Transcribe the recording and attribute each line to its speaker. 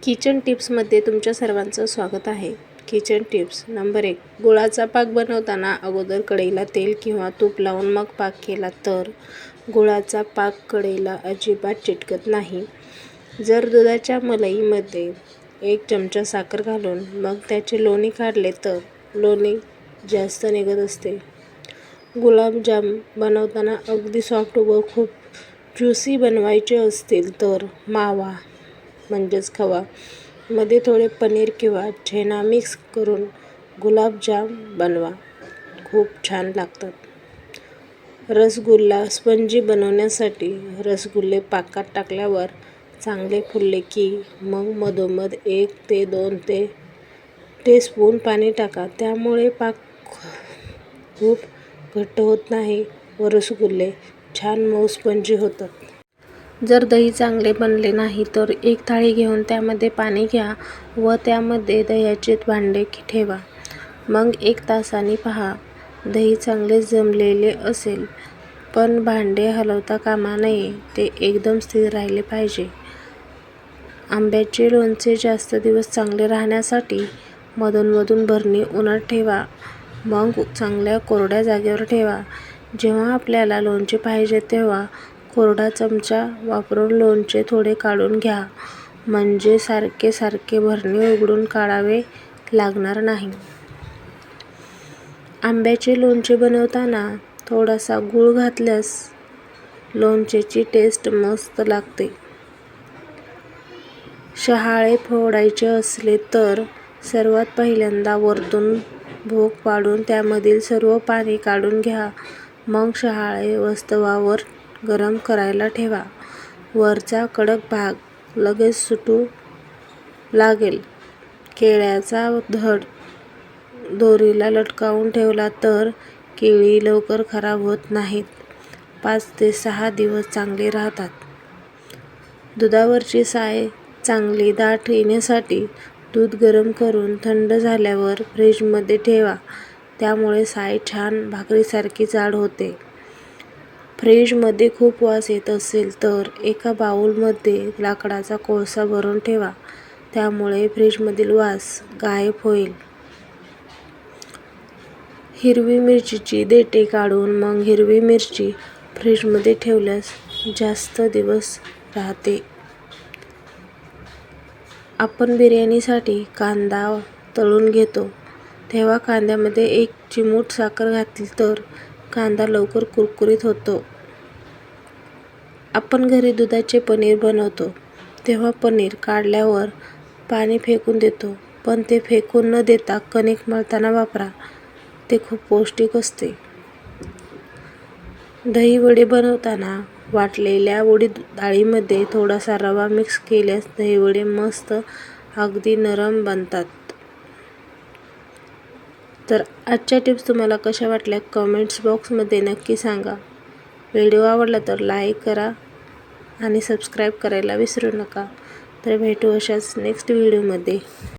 Speaker 1: Kitchen टिप्समध्ये तुमच्या सर्वांचं स्वागत आहे. Kitchen tips number 1. गुळाचा पाक बनवताना अगोदर कढईला तेल किंवा तूप लावून मग पाक केला तर गुळाचा पाक कढईला अजिबात चिटकत नाही. जर दुधाच्या मलईमध्ये 1 चमचा साखर घालून मग त्याचे लोणी काढले तर लोणी जास्त निघत असते. गुलाबजाम बनवताना अगदी सॉफ्ट व खूप ज्युसी बनवायचे असतील तर मावा म्हणजेच खवा मध्ये थोडे पनीर किंवा छेना मिक्स करून गुलाबजाम बनवा, खूप छान लागतात. रसगुल्ला स्पंजी बनवण्यासाठी रसगुल्ले पाकात टाकल्यावर चांगले फुलले की मग मधोमध 1 ते 2 टीस्पून पाणी टाका. त्यामुळे पाक खूप घट्ट होत नाही व रसगुल्ले छान मऊ स्पंजी होतात. जर दही चांगले बनले नाही तर 1 थाळी घेऊन त्यामध्ये पाणी घ्या व त्यामध्ये दह्याचे भांडे ठेवा. मग 1 तासाने पहा, दही चांगले जमलेले असेल. पण भांडे हलवता कामा नये, ते एकदम स्थिर राहिले पाहिजे. आंब्याचे लोणचे जास्त दिवस चांगले राहण्यासाठी मधूनमधून बरणी उन्हात ठेवा, मग चांगल्या कोरड्या जागेवर ठेवा. जेव्हा आपल्याला लोणचे पाहिजे तेव्हा कोरडा चमचा वापरून लोणचे थोडे काढून घ्या, म्हणजे सारखे सारखे बरणी उघडून काढावे लागणार नाही. आंब्याचे लोणचे बनवताना थोडासा गूळ घातल्यास लोणच्याची टेस्ट मस्त लागते. शहाळे फोडायचे असले तर सर्वात पहिल्यांदा वरतून भोक पाडून त्यामधील सर्व पाणी काढून घ्या. मग शहाळे तव्यावर गरम करायला ठेवा. वरचा कडक भाग लगेच सुटू लागेल. केळ्याचा धड दोरीला लटकवून ठेवला तर केळी लवकर खराब होत नाहीत, 5 ते 6 दिवस चांगली राहतात. दुधावरची साय चांगली दाट येण्यासाठी दूध गरम करून थंड झाल्यावर फ्रीजमध्ये ठेवा, त्यामुळे साय छान भाकरीसारखी जाड होते. फ्रीजमध्ये खूप वास येत असेल तर एका बाऊलमध्ये लाकडाचा कोळसा भरून ठेवा, त्यामुळे फ्रीजमधील वास गायब होईल. हिरवी मिरचीची देठे काढून मग हिरवी मिरची फ्रीजमध्ये ठेवल्यास जास्त दिवस राहते. आपण बिर्याणीसाठी कांदा तळून घेतो तेव्हा कांद्यामध्ये 1 चिमूट साखर घातली तर कांदा लवकर कुरकुरीत होतो. आपण घरी दुधाचे पनीर बनवतो तेव्हा पनीर काढल्यावर पाणी फेकून देतो, पण ते फेकून न देता कणिक मळताना वापरा, ते खूप पौष्टिक असते. दही वडे बनवताना वाटलेल्या उडीद डाळीमध्ये थोडासा रवा मिक्स केल्यास दहीवडे मस्त अगदी नरम बनतात. तर आजच्या टिप्स तुम्हाला कशा वाटल्या कमेंट्स बॉक्समध्ये नक्की सांगा. व्हिडिओ आवडला तर लाईक करा आणि सबस्क्राईब करायला विसरू नका. तर भेटू अशाच नेक्स्ट व्हिडिओमध्ये.